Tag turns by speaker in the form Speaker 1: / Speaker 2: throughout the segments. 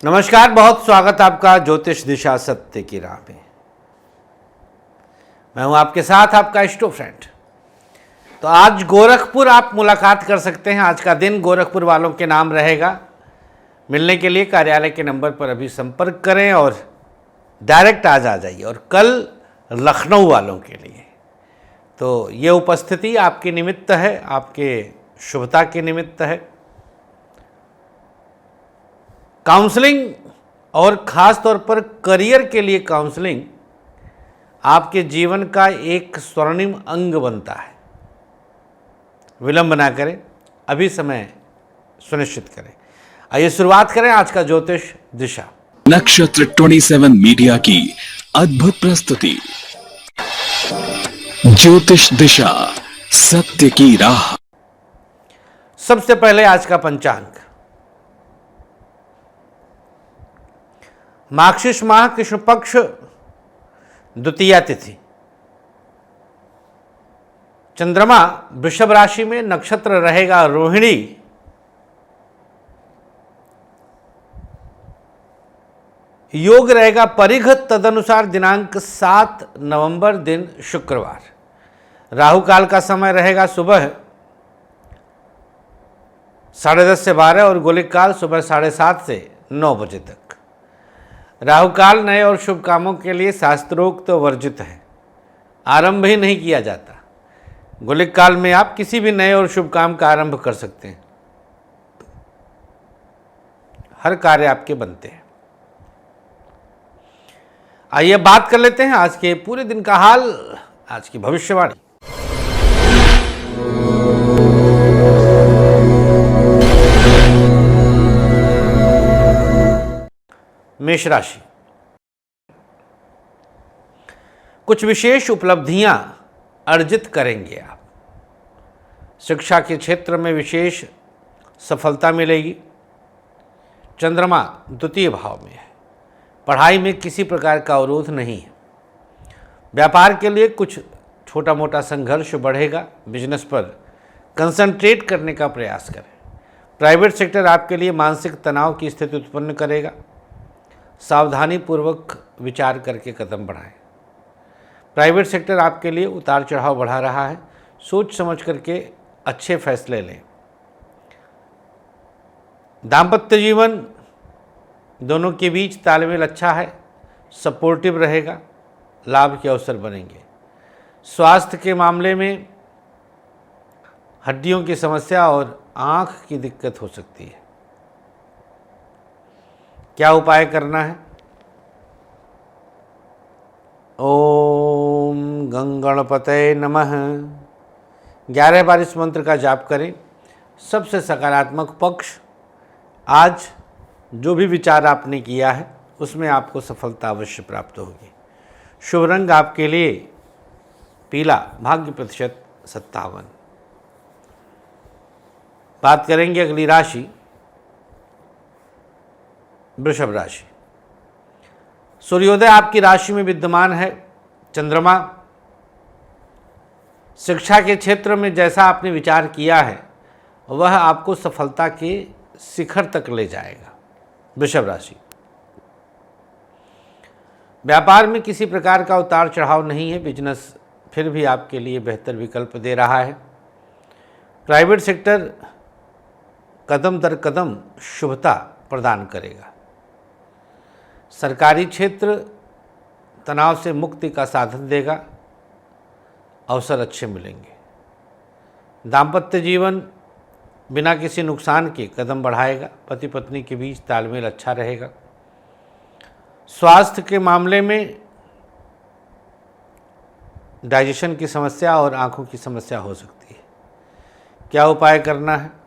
Speaker 1: नमस्कार, बहुत स्वागत आपका ज्योतिष दिशा सत्य की राह में। मैं हूं आपके साथ आपका स्टो फ्रेंड। तो आज गोरखपुर आप मुलाकात कर सकते हैं। आज का दिन गोरखपुर वालों के नाम रहेगा। मिलने के लिए कार्यालय के नंबर पर अभी संपर्क करें और डायरेक्ट आज आ जाइए। और कल लखनऊ वालों के लिए तो ये उपस्थिति आपके निमित्त है, आपके शुभता के निमित्त है। काउंसलिंग और ख़ास तौर पर करियर के लिए काउंसलिंग आपके जीवन का एक स्वर्णिम अंग बनता है। विलंब ना करें, अभी समय सुनिश्चित करें। आइए शुरुआत करें आज का ज्योतिष दिशा।
Speaker 2: नक्षत्र 27 मीडिया की अद्भुत प्रस्तुति ज्योतिष दिशा सत्य की राह।
Speaker 1: सबसे पहले आज का पंचांग। मार्गशीर्ष माह कृष्ण पक्ष द्वितीया तिथि। चंद्रमा वृषभ राशि में, नक्षत्र रहेगा रोहिणी। योग रहेगा परिघ, तदनुसार दिनांक 7 नवंबर दिन शुक्रवार। राहु काल का समय रहेगा सुबह 10:30 से 12 और गोलिक काल सुबह 7:30 से 9 बजे तक। राहु काल नए और शुभ कामों के लिए शास्त्रोक्त वर्जित है, आरंभ ही नहीं किया जाता। गोलिक काल में आप किसी भी नए और शुभ काम का आरंभ कर सकते हैं, हर कार्य आपके बनते हैं। आइए बात कर लेते हैं आज के पूरे दिन का हाल, आज की भविष्यवाणी। मेष राशि। कुछ विशेष उपलब्धियां अर्जित करेंगे आप। शिक्षा के क्षेत्र में विशेष सफलता मिलेगी। चंद्रमा द्वितीय भाव में है, पढ़ाई में किसी प्रकार का अवरोध नहीं है। व्यापार के लिए कुछ छोटा मोटा संघर्ष बढ़ेगा। बिजनेस पर कंसंट्रेट करने का प्रयास करें। प्राइवेट सेक्टर आपके लिए मानसिक तनाव की स्थिति उत्पन्न करेगा। सावधानी पूर्वक विचार करके कदम बढ़ाएं। प्राइवेट सेक्टर आपके लिए उतार चढ़ाव बढ़ा रहा है, सोच समझ करके अच्छे फैसले लें। दाम्पत्य जीवन दोनों के बीच तालमेल अच्छा है, सपोर्टिव रहेगा, लाभ के अवसर बनेंगे। स्वास्थ्य के मामले में हड्डियों की समस्या और आँख की दिक्कत हो सकती है। क्या उपाय करना है? ओम गंगणपतये नमः 11 बार इस मंत्र का जाप करें। सबसे सकारात्मक पक्ष, आज जो भी विचार आपने किया है उसमें आपको सफलता अवश्य प्राप्त होगी। शुभ रंग आपके लिए पीला, भाग्य प्रतिशत 57। बात करेंगे अगली राशि वृषभ राशि। सूर्योदय आपकी राशि में विद्यमान है। चंद्रमा शिक्षा के क्षेत्र में जैसा आपने विचार किया है वह आपको सफलता के शिखर तक ले जाएगा। वृषभ राशि। व्यापार में किसी प्रकार का उतार चढ़ाव नहीं है। बिजनेस फिर भी आपके लिए बेहतर विकल्प दे रहा है। प्राइवेट सेक्टर कदम दर कदम शुभता प्रदान करेगा। सरकारी क्षेत्र तनाव से मुक्ति का साधन देगा, अवसर अच्छे मिलेंगे। दाम्पत्य जीवन बिना किसी नुकसान के कदम बढ़ाएगा। पति पत्नी के बीच तालमेल अच्छा रहेगा। स्वास्थ्य के मामले में डाइजेशन की समस्या और आँखों की समस्या हो सकती है। क्या उपाय करना है?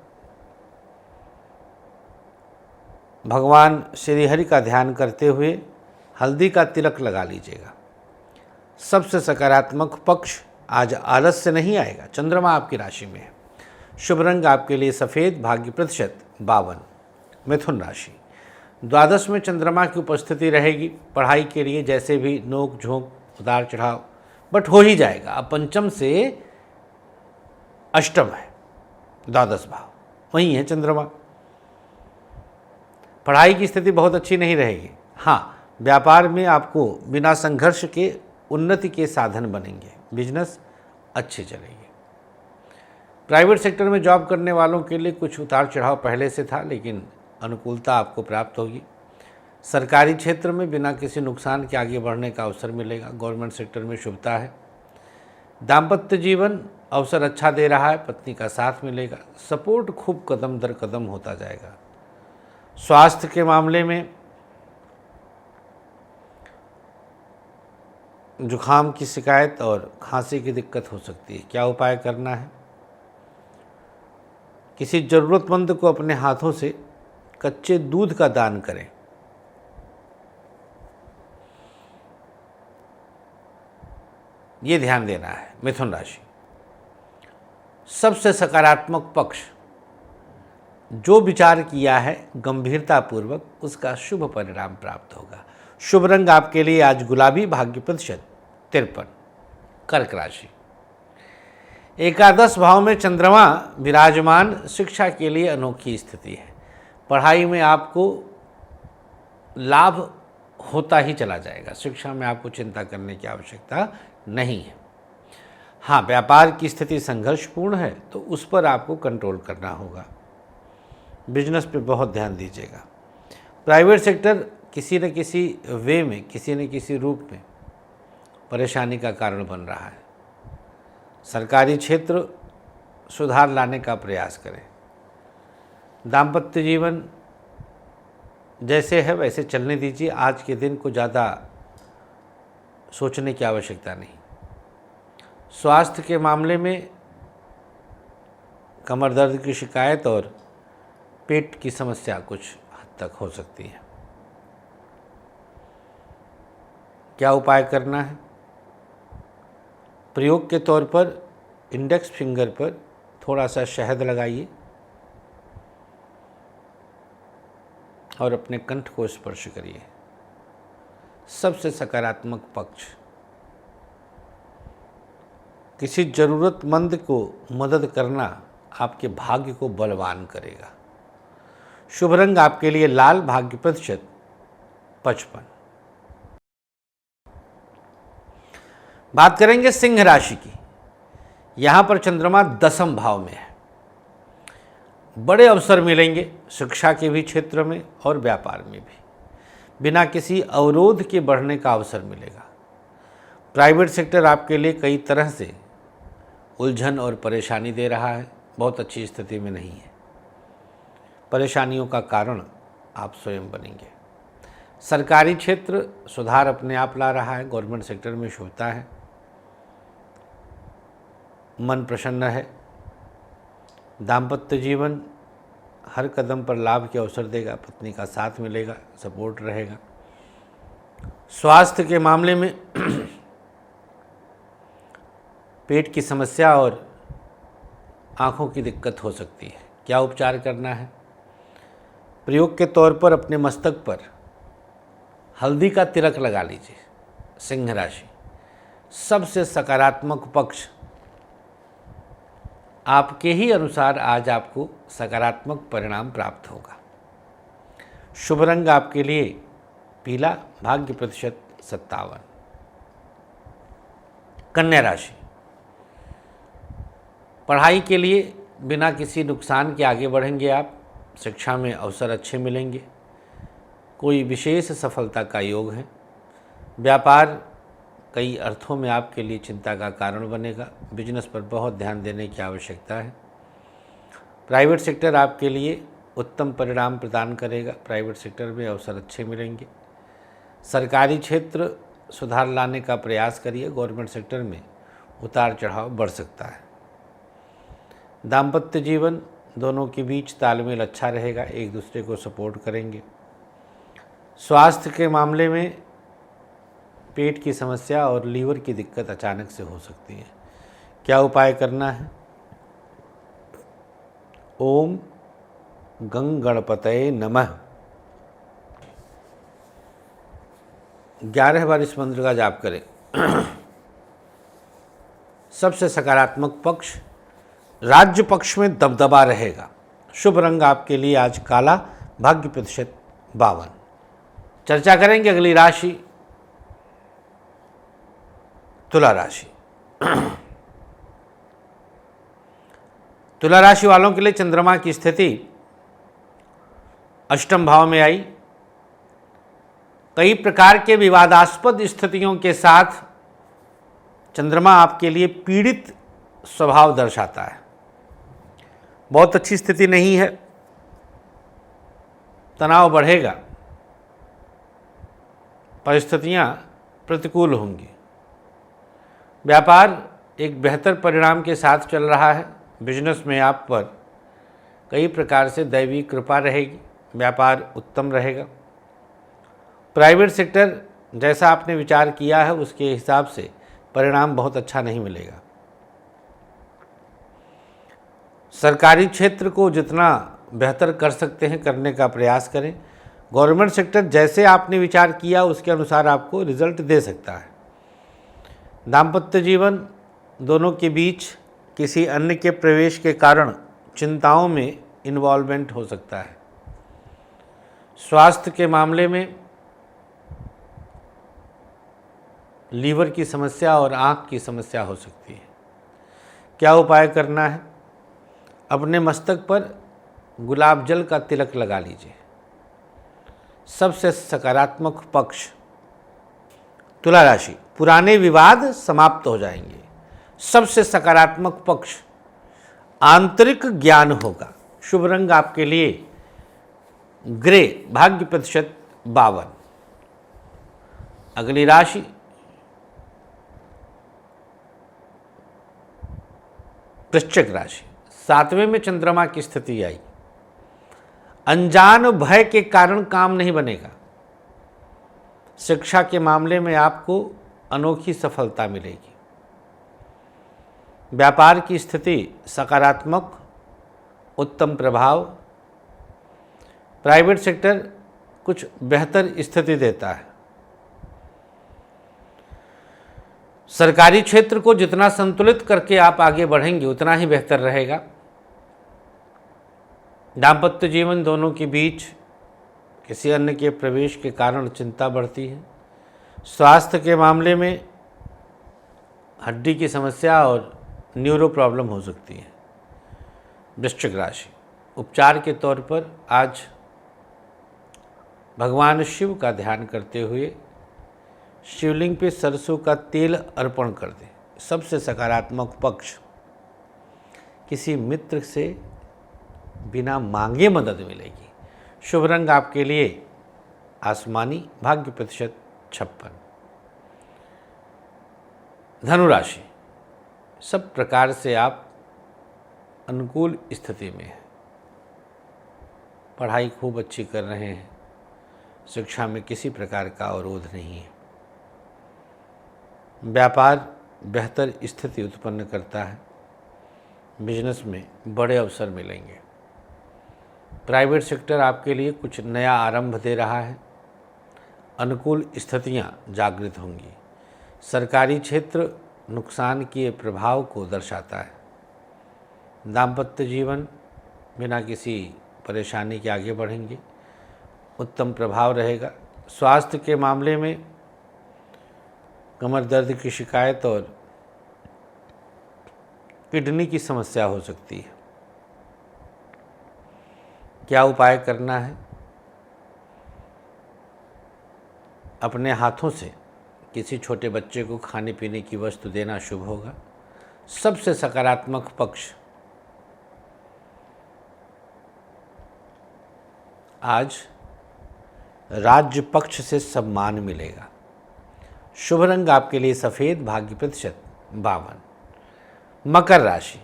Speaker 1: भगवान श्री हरि का ध्यान करते हुए हल्दी का तिलक लगा लीजिएगा। सबसे सकारात्मक पक्ष, आज आलस्य नहीं आएगा। चंद्रमा आपकी राशि में है। शुभ रंग आपके लिए सफ़ेद, भाग्य प्रतिशत 52। मिथुन राशि। द्वादश में चंद्रमा की उपस्थिति रहेगी। पढ़ाई के लिए जैसे भी नोक झोंक, उतार चढ़ाव, बट हो ही जाएगा। अब पंचम से अष्टम है, द्वादश भाव वहीं है चंद्रमा। पढ़ाई की स्थिति बहुत अच्छी नहीं रहेगी। हाँ, व्यापार में आपको बिना संघर्ष के उन्नति के साधन बनेंगे। बिजनेस अच्छे चलेंगे। प्राइवेट सेक्टर में जॉब करने वालों के लिए कुछ उतार चढ़ाव पहले से था, लेकिन अनुकूलता आपको प्राप्त होगी। सरकारी क्षेत्र में बिना किसी नुकसान के आगे बढ़ने का अवसर मिलेगा। गवर्नमेंट सेक्टर में शुभता है। दाम्पत्य जीवन अवसर अच्छा दे रहा है। पत्नी का साथ मिलेगा। सपोर्ट खूब कदम दर कदम होता जाएगा। स्वास्थ्य के मामले में जुखाम की शिकायत और खांसी की दिक्कत हो सकती है। क्या उपाय करना है? किसी ज़रूरतमंद को अपने हाथों से कच्चे दूध का दान करें। ये ध्यान देना है। मिथुन राशि, सबसे सकारात्मक पक्ष, जो विचार किया है गंभीरतापूर्वक उसका शुभ परिणाम प्राप्त होगा। शुभ रंग आपके लिए आज गुलाबी, भाग्य प्रतिशत 53। कर्क राशि, एकादश भाव में चंद्रमा विराजमान, शिक्षा के लिए अनोखी स्थिति है। पढ़ाई में आपको लाभ होता ही चला जाएगा। शिक्षा में आपको चिंता करने की आवश्यकता नहीं है। हाँ, व्यापार की स्थिति संघर्षपूर्ण है, तो उस पर आपको कंट्रोल करना होगा। बिजनेस पे बहुत ध्यान दीजिएगा। प्राइवेट सेक्टर किसी न किसी वे में, किसी न किसी रूप में परेशानी का कारण बन रहा है। सरकारी क्षेत्र सुधार लाने का प्रयास करें। दाम्पत्य जीवन जैसे है वैसे चलने दीजिए। आज के दिन को ज़्यादा सोचने की आवश्यकता नहीं। स्वास्थ्य के मामले में कमर दर्द की शिकायत और पेट की समस्या कुछ हद तक हो सकती है। क्या उपाय करना है? प्रयोग के तौर पर इंडेक्स फिंगर पर थोड़ा सा शहद लगाइए और अपने कंठ को स्पर्श करिए। सबसे सकारात्मक पक्ष, किसी ज़रूरतमंद को मदद करना आपके भाग्य को बलवान करेगा। शुभ रंग आपके लिए लाल, भाग्य प्रतिशत 55। बात करेंगे सिंह राशि की। यहाँ पर चंद्रमा 10वें भाव में है। बड़े अवसर मिलेंगे शिक्षा के भी क्षेत्र में और व्यापार में भी। बिना किसी अवरोध के बढ़ने का अवसर मिलेगा। प्राइवेट सेक्टर आपके लिए कई तरह से उलझन और परेशानी दे रहा है। बहुत अच्छी स्थिति में नहीं है। परेशानियों का कारण आप स्वयं बनेंगे। सरकारी क्षेत्र सुधार अपने आप ला रहा है। गवर्नमेंट सेक्टर में शुभता है। मन प्रसन्न है। दाम्पत्य जीवन हर कदम पर लाभ के अवसर देगा। पत्नी का साथ मिलेगा, सपोर्ट रहेगा। स्वास्थ्य के मामले में पेट की समस्या और आँखों की दिक्कत हो सकती है। क्या उपचार करना है? प्रयोग के तौर पर अपने मस्तक पर हल्दी का तिलक लगा लीजिए। सिंह राशि, सबसे सकारात्मक पक्ष, आपके ही अनुसार आज आपको सकारात्मक परिणाम प्राप्त होगा। शुभ रंग आपके लिए पीला, भाग्य प्रतिशत 57। कन्या राशि, पढ़ाई के लिए बिना किसी नुकसान के आगे बढ़ेंगे आप। शिक्षा में अवसर अच्छे मिलेंगे। कोई विशेष सफलता का योग है। व्यापार कई अर्थों में आपके लिए चिंता का कारण बनेगा। बिजनेस पर बहुत ध्यान देने की आवश्यकता है। प्राइवेट सेक्टर आपके लिए उत्तम परिणाम प्रदान करेगा। प्राइवेट सेक्टर में अवसर अच्छे मिलेंगे। सरकारी क्षेत्र सुधार लाने का प्रयास करिए। गवर्नमेंट सेक्टर में उतार चढ़ाव बढ़ सकता है। दाम्पत्य जीवन दोनों के बीच तालमेल अच्छा रहेगा। एक दूसरे को सपोर्ट करेंगे। स्वास्थ्य के मामले में पेट की समस्या और लीवर की दिक्कत अचानक से हो सकती है। क्या उपाय करना है? ओम गंग गणपतये नमः 11 बार इस मंत्र का जाप करें। सबसे सकारात्मक पक्ष, राज्य पक्ष में दबदबा रहेगा। शुभ रंग आपके लिए आज काला, भाग्य प्रतिशत 52। चर्चा करेंगे अगली राशि तुला राशि। तुला राशि वालों के लिए चंद्रमा की स्थिति अष्टम भाव में आई। कई प्रकार के विवादास्पद स्थितियों के साथ चंद्रमा आपके लिए पीड़ित स्वभाव दर्शाता है। बहुत अच्छी स्थिति नहीं है, तनाव बढ़ेगा, परिस्थितियां प्रतिकूल होंगी। व्यापार एक बेहतर परिणाम के साथ चल रहा है। बिजनेस में आप पर कई प्रकार से दैवी कृपा रहेगी, व्यापार उत्तम रहेगा। प्राइवेट सेक्टर जैसा आपने विचार किया है उसके हिसाब से परिणाम बहुत अच्छा नहीं मिलेगा। सरकारी क्षेत्र को जितना बेहतर कर सकते हैं करने का प्रयास करें। गवर्नमेंट सेक्टर जैसे आपने विचार किया उसके अनुसार आपको रिजल्ट दे सकता है। दाम्पत्य जीवन दोनों के बीच किसी अन्य के प्रवेश के कारण चिंताओं में इन्वॉल्वमेंट हो सकता है। स्वास्थ्य के मामले में लीवर की समस्या और आँख की समस्या हो सकती है। क्या उपाय करना है? अपने मस्तक पर गुलाब जल का तिलक लगा लीजिए। सबसे सकारात्मक पक्ष तुला राशि, पुराने विवाद समाप्त हो जाएंगे। सबसे सकारात्मक पक्ष आंतरिक ज्ञान होगा। शुभ रंग आपके लिए ग्रे, भाग्य प्रतिशत 52। अगली राशि वृश्चिक राशि। 7वें में चंद्रमा की स्थिति आई। अनजान भय के कारण काम नहीं बनेगा। शिक्षा के मामले में आपको अनोखी सफलता मिलेगी। व्यापार की स्थिति सकारात्मक, उत्तम प्रभाव। प्राइवेट सेक्टर कुछ बेहतर स्थिति देता है। सरकारी क्षेत्र को जितना संतुलित करके आप आगे बढ़ेंगे उतना ही बेहतर रहेगा। दाम्पत्य जीवन दोनों के बीच किसी अन्य के प्रवेश के कारण चिंता बढ़ती है। स्वास्थ्य के मामले में हड्डी की समस्या और न्यूरो प्रॉब्लम हो सकती है। वृश्चिक राशि, उपचार के तौर पर आज भगवान शिव का ध्यान करते हुए शिवलिंग पे सरसों का तेल अर्पण कर दें। सबसे सकारात्मक पक्ष किसी मित्र से बिना मांगे मदद मिलेगी। शुभ रंग आपके लिए आसमानी, भाग्य प्रतिशत 56। धनु राशि, सब प्रकार से आप अनुकूल स्थिति में हैं। पढ़ाई खूब अच्छी कर रहे हैं। शिक्षा में किसी प्रकार का अवरोध नहीं है। व्यापार बेहतर स्थिति उत्पन्न करता है। बिजनेस में बड़े अवसर मिलेंगे। प्राइवेट सेक्टर आपके लिए कुछ नया आरंभ दे रहा है। अनुकूल स्थितियां जागृत होंगी। सरकारी क्षेत्र नुकसान के प्रभाव को दर्शाता है। दाम्पत्य जीवन बिना किसी परेशानी के आगे बढ़ेंगे। उत्तम प्रभाव रहेगा। स्वास्थ्य के मामले में कमर दर्द की शिकायत और किडनी की समस्या हो सकती है। क्या उपाय करना है? अपने हाथों से किसी छोटे बच्चे को खाने पीने की वस्तु देना शुभ होगा। सबसे सकारात्मक पक्ष आज राज्य पक्ष से सम्मान मिलेगा। शुभ रंग आपके लिए सफ़ेद, भाग्य प्रतिशत 52। मकर राशि,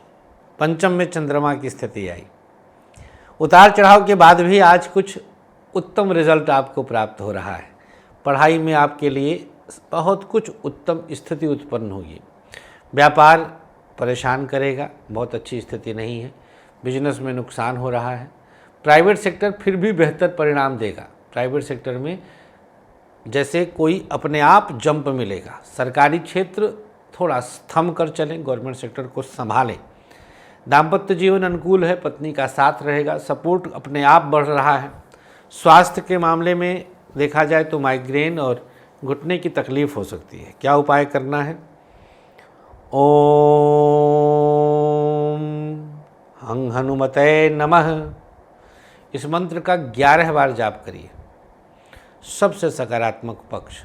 Speaker 1: पंचम में चंद्रमा की स्थिति आई। उतार चढ़ाव के बाद भी आज कुछ उत्तम रिजल्ट आपको प्राप्त हो रहा है। पढ़ाई में आपके लिए बहुत कुछ उत्तम स्थिति उत्पन्न होगी। व्यापार परेशान करेगा, बहुत अच्छी स्थिति नहीं है। बिजनेस में नुकसान हो रहा है। प्राइवेट सेक्टर फिर भी बेहतर परिणाम देगा। प्राइवेट सेक्टर में जैसे कोई अपने आप जंप मिलेगा। सरकारी क्षेत्र थोड़ा थम कर चलें, गवर्नमेंट सेक्टर को संभालें। दाम्पत्य जीवन अनुकूल है, पत्नी का साथ रहेगा। सपोर्ट अपने आप बढ़ रहा है। स्वास्थ्य के मामले में देखा जाए तो माइग्रेन और घुटने की तकलीफ हो सकती है। क्या उपाय करना है? ओम हं हनुमते नमः, इस मंत्र का 11 बार जाप करिए। सबसे सकारात्मक पक्ष,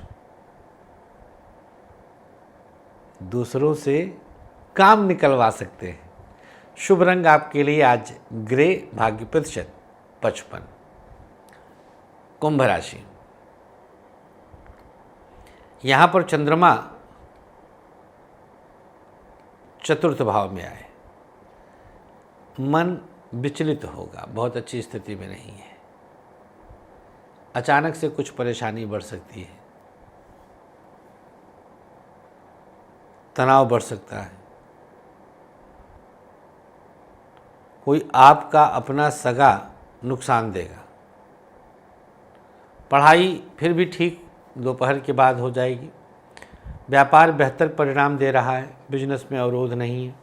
Speaker 1: दूसरों से काम निकलवा सकते हैं। शुभ रंग आपके लिए आज ग्रे, भाग्य प्रतिशत 55। कुंभ राशि, यहां पर चंद्रमा चतुर्थ भाव में आए, मन विचलित होगा, बहुत अच्छी स्थिति में नहीं है। अचानक से कुछ परेशानी बढ़ सकती है, तनाव बढ़ सकता है, कोई आपका अपना सगा नुकसान देगा। पढ़ाई फिर भी ठीक दोपहर के बाद हो जाएगी। व्यापार बेहतर परिणाम दे रहा है, बिजनेस में अवरोध नहीं है।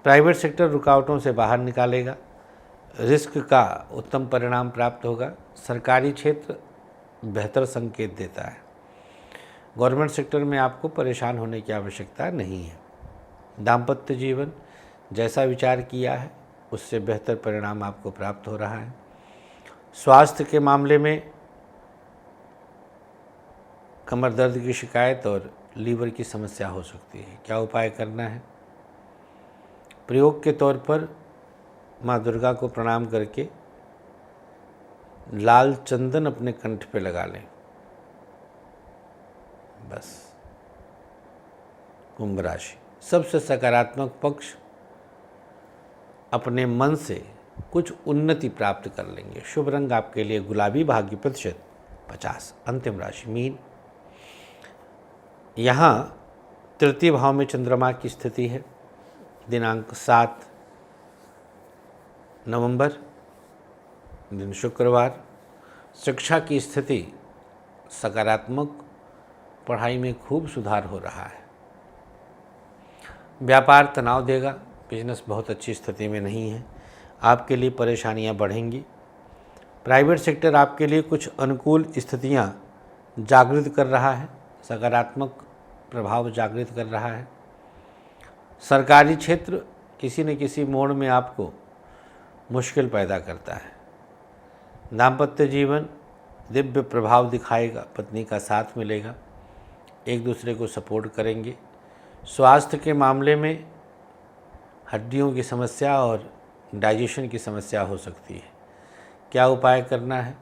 Speaker 1: प्राइवेट सेक्टर रुकावटों से बाहर निकालेगा, रिस्क का उत्तम परिणाम प्राप्त होगा। सरकारी क्षेत्र बेहतर संकेत देता है। गवर्नमेंट सेक्टर में आपको परेशान होने की आवश्यकता नहीं है। दाम्पत्य जीवन जैसा विचार किया है उससे बेहतर परिणाम आपको प्राप्त हो रहा है। स्वास्थ्य के मामले में कमर दर्द की शिकायत और लीवर की समस्या हो सकती है। क्या उपाय करना है? प्रयोग के तौर पर माँ दुर्गा को प्रणाम करके लाल चंदन अपने कंठ पे लगा लें, बस। कुंभ राशि, सबसे सकारात्मक पक्ष, अपने मन से कुछ उन्नति प्राप्त कर लेंगे। शुभ रंग आपके लिए गुलाबी, भाग्य प्रतिशत 50। अंतिम राशि मीन, यहाँ तृतीय भाव में चंद्रमा की स्थिति है। दिनांक 7 नवंबर, दिन शुक्रवार। शिक्षा की स्थिति सकारात्मक, पढ़ाई में खूब सुधार हो रहा है। व्यापार तनाव देगा, बिजनेस बहुत अच्छी स्थिति में नहीं है, आपके लिए परेशानियां बढ़ेंगी। प्राइवेट सेक्टर आपके लिए कुछ अनुकूल स्थितियां जागृत कर रहा है, सकारात्मक प्रभाव जागृत कर रहा है। सरकारी क्षेत्र किसी न किसी मोड़ में आपको मुश्किल पैदा करता है। दाम्पत्य जीवन दिव्य प्रभाव दिखाएगा, पत्नी का साथ मिलेगा, एक दूसरे को सपोर्ट करेंगे। स्वास्थ्य के मामले में हड्डियों की समस्या और डाइजेशन की समस्या हो सकती है। क्या उपाय करना है?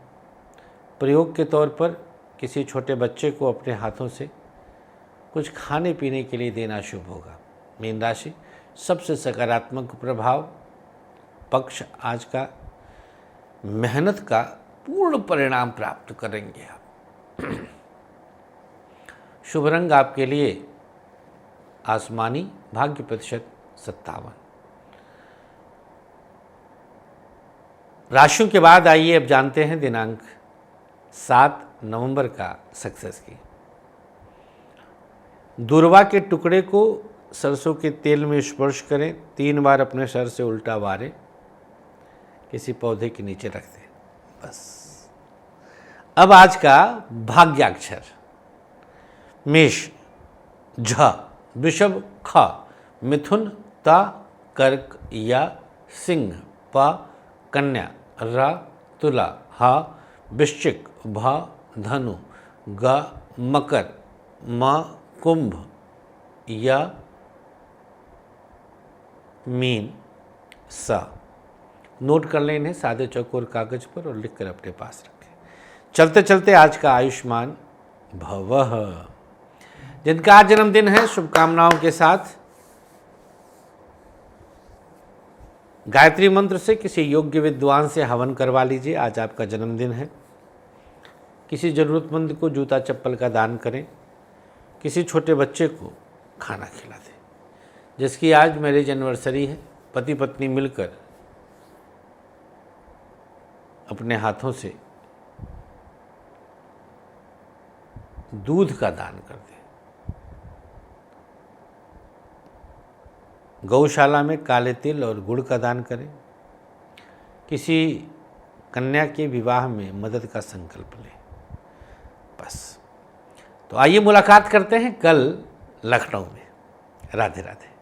Speaker 1: प्रयोग के तौर पर किसी छोटे बच्चे को अपने हाथों से कुछ खाने पीने के लिए देना शुभ होगा। मीन राशि, सबसे सकारात्मक प्रभाव पक्ष आज का, मेहनत का पूर्ण परिणाम प्राप्त करेंगे आप। शुभ रंग आपके लिए आसमानी, भाग्य प्रतिशत 57। राशियों के बाद आइए अब जानते हैं दिनांक 7 नवंबर का सक्सेस की। दूर्वा के टुकड़े को सरसों के तेल में स्पर्श करें, 3 बार अपने सर से उल्टा वारें, किसी पौधे के नीचे रख दें, बस। अब आज का भाग्याक्षर, मेष झ, वृषभ ख, मिथुन त, कर्क या, सिंह प, कन्या र, तुला ह, वृश्चिक भ, धनु ग, मकर म, कुंभ या, मीन स। नोट कर लें इन्हें सादे चौकोर कागज पर और लिखकर अपने पास रखें। चलते चलते आज का आयुष्मान भवः। जिनका आज जन्मदिन है, शुभकामनाओं के साथ गायत्री मंत्र से किसी योग्य विद्वान से हवन करवा लीजिए। आज आपका जन्मदिन है। किसी ज़रूरतमंद को जूता चप्पल का दान करें। किसी छोटे बच्चे को खाना खिला दें। जिसकी आज मैरिज एनिवर्सरी है, पति पत्नी मिलकर अपने हाथों से दूध का दान कर दें। गौशाला में काले तिल और गुड़ का दान करें। किसी कन्या के विवाह में मदद का संकल्प लें। बस, तो आइए मुलाकात करते हैं कल लखनऊ में। राधे राधे।